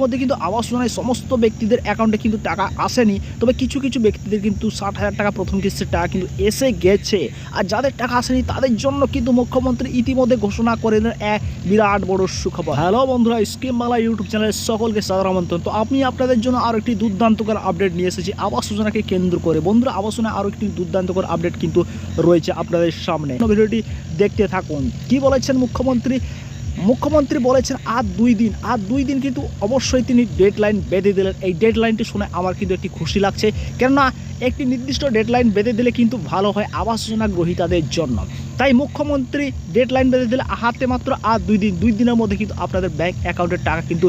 মধ্যে কিন্তু আবাস যোজনায় সমস্ত ব্যক্তিদের অ্যাকাউন্টে কিন্তু টাকা আসেনি, তবে কিছু কিছু ব্যক্তিদের কিন্তু 60,000 টাকা প্রথম কিস্তির টাকা কিন্তু এসে গেছে। আর যাদের টাকা আসেনি তাদের জন্য কিন্তু মুখ্যমন্ত্রী ইতিমধ্যে ঘোষণা করে দিলেন এক বিরাট বড় সুখবর। হ্যালো বন্ধুরা, স্কিম বাংলা ইউটিউব চ্যানেলের সকলকে সাদর আমন্ত্রণ। তো আমি আপনাদের জন্য আরও একটি দুর্দান্তকর আপডেট নিয়ে এসেছি আবাস যোজনাকে কেন্দ্র করে। বন্ধুরা, আবাস যোজনায় আরও একটি দুর্দান্তকর আপডেট কিন্তু রয়েছে আপনাদের সামনে। ভিডিওটি দেখতে থাকুন। কি বলেছেন মুখ্যমন্ত্রী বলেছেন আর 2 দিন কিন্তু অবশ্যই তিনি ডেডলাইন বেঁধে দিলেন। এই ডেডলাইনটি শুনে আমার কিন্তু একটি খুশি লাগছে, কেননা একটি নির্দিষ্ট ডেডলাইন বেঁধে দিলে কিন্তু ভালো হয় আবাস যোজনা গ্রহীতাদের জন্য। তাই মুখ্যমন্ত্রী ডেডলাইন বেঁধে দিলে হাতে মাত্র আর 2 দিনের মধ্যে কিন্তু আপনাদের ব্যাংক অ্যাকাউন্টের টাকা কিন্তু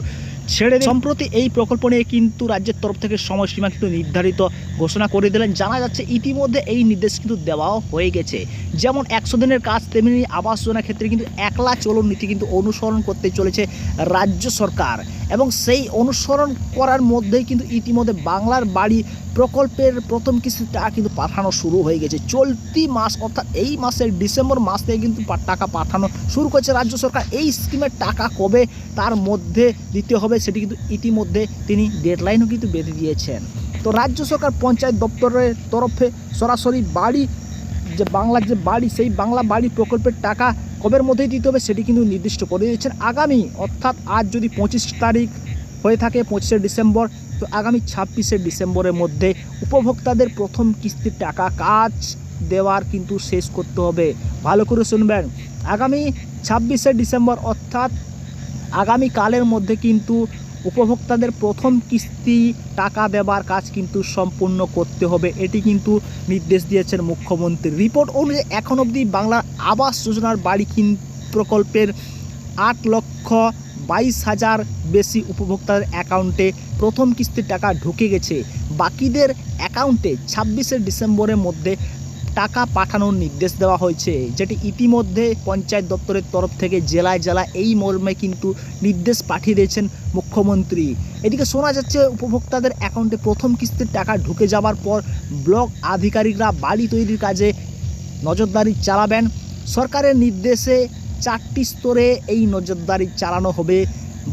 ছেড়ে দেন। সম্প্রতি এই প্রকল্প নিয়ে কিন্তু রাজ্যের তরফ থেকে সময়সীমা কিন্তু নির্ধারিত ঘোষণা করে দিলেন। জানা যাচ্ছে ইতিমধ্যে এই নির্দেশ কিন্তু দেওয়াও হয়ে গেছে। যেমন 100 দিনের কাজ, তেমনি আবাস যোজনার ক্ষেত্রে কিন্তু একলা চলন নীতি কিন্তু অনুসরণ করতে চলেছে রাজ্য সরকার, এবং সেই অনুসরণ করার মধ্যেই কিন্তু ইতিমধ্যে বাংলার বাড়ি প্রকল্পের প্রথম কিস্তির টাকা কিন্তু পাঠানো শুরু হয়ে গেছে। চলতি মাস অর্থাৎ এই মাসের ডিসেম্বর মাস থেকে কিন্তু টাকা পাঠানো শুরু করেছে রাজ্য সরকার। এই স্কিমের টাকা কবে তার মধ্যে দিতে হবে সেটি কিন্তু ইতিমধ্যে তিনি ডেডলাইনও কিন্তু বেঁধে দিয়েছেন। তো রাজ্য সরকার পঞ্চায়েত দপ্তরের তরফে সরাসরি বাড়ি যে বাংলার যে বাড়ি, সেই বাংলা বাড়ি প্রকল্পের টাকা কবের মধ্যেই দিতে হবে সেটি কিন্তু নির্দিষ্ট করে দিয়েছেন। আগামী অর্থাৎ আজ যদি 25 তারিখ হয়ে থাকে 25শে ডিসেম্বর, তো আগামী 26শে ডিসেম্বরের মধ্যে উপভোক্তাদের প্রথম কিস্তির টাকা কাজ দেওয়ার কিন্তু শেষ করতে হবে। ভালো করে শুনবেন, আগামী 26শে ডিসেম্বর অর্থাৎ আগামীকালের মধ্যে কিন্তু উপভোক্তাদের প্রথম কিস্তি টাকা দেবার কাজ কিন্তু সম্পূর্ণ করতে হবে, এটি কিন্তু নির্দেশ দিয়েছেন মুখ্যমন্ত্রী। রিপোর্ট অনুযায়ী এখন অবধি বাংলার আবাস যোজনার বাড়ি প্রকল্পের 8,22,000 বেশি উপভোক্তাদের অ্যাকাউন্টে প্রথম কিস্তির টাকা ঢুকে গেছে। বাকিদের অ্যাকাউন্টে 26শে ডিসেম্বরের মধ্যে টাকা পাঠানোর নির্দেশ দেওয়া হয়েছে, যেটি ইতিমধ্যে পঞ্চায়েত দপ্তরের তরফ থেকে জেলায় জেলায় এই মর্মে কিন্তু নির্দেশ পাঠিয়ে দিয়েছেন মুখ্যমন্ত্রী। এদিকে শোনা যাচ্ছে উপভোক্তাদের অ্যাকাউন্টে প্রথম কিস্তির টাকা ঢুকে যাওয়ার পর ব্লক আধিকারিকরা বাড়ি তৈরির কাজে নজরদারি চালাবেন। সরকারের নির্দেশে 4টি স্তরে এই নজরদারি চালানো হবে।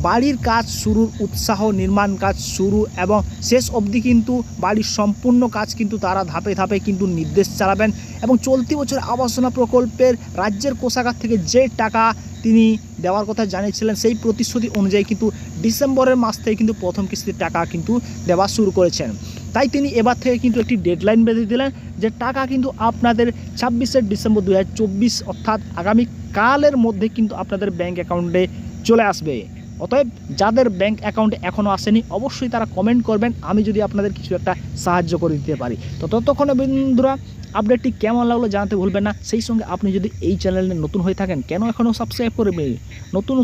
বাড়ির কাজ শুরুর উৎসাহ, নির্মাণ কাজ শুরু এবং শেষ অবধি কিন্তু বাড়ির সম্পূর্ণ কাজ কিন্তু তারা ধাপে ধাপে কিন্তু নির্দেশ চালাবেন। এবং চলতি বছর আবাস যোজনা প্রকল্পের রাজ্যের কোষাগার থেকে যে টাকা তিনি দেওয়ার কথা জানিয়েছিলেন, সেই প্রতিশ্রুতি অনুযায়ী কিন্তু ডিসেম্বরের মাস থেকে কিন্তু প্রথম কিস্তির টাকা কিন্তু দেওয়া শুরু করেছেন। তাই তিনি এবার থেকে কিন্তু একটি ডেডলাইন বেঁধে দিলেন যে টাকা কিন্তু আপনাদের 26শে ডিসেম্বর 2024 অর্থাৎ আগামীকালের মধ্যে কিন্তু আপনাদের ব্যাংক অ্যাকাউন্টে চলে আসবে। অতএব যাদের ব্যাংক অ্যাকাউন্টে এখনও আসেনি অবশ্যই তারা কমেন্ট করবেন, আমি যদি আপনাদের কিছু একটা সাহায্য করে দিতে পারি। তো ততক্ষণে বন্ধুরা আপডেটটি কেমন লাগলো জানাতে ভুলবেন না। সেই সঙ্গে আপনি যদি এই চ্যানেলে নতুন হয়ে থাকেন কেন এখনও সাবস্ক্রাইব করবেন? নতুন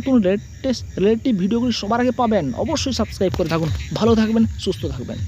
রিলেটিভ ভিডিওগুলি সবার আগে পাবেন, অবশ্যই সাবস্ক্রাইব করে থাকুন। ভালো থাকবেন, সুস্থ থাকবেন।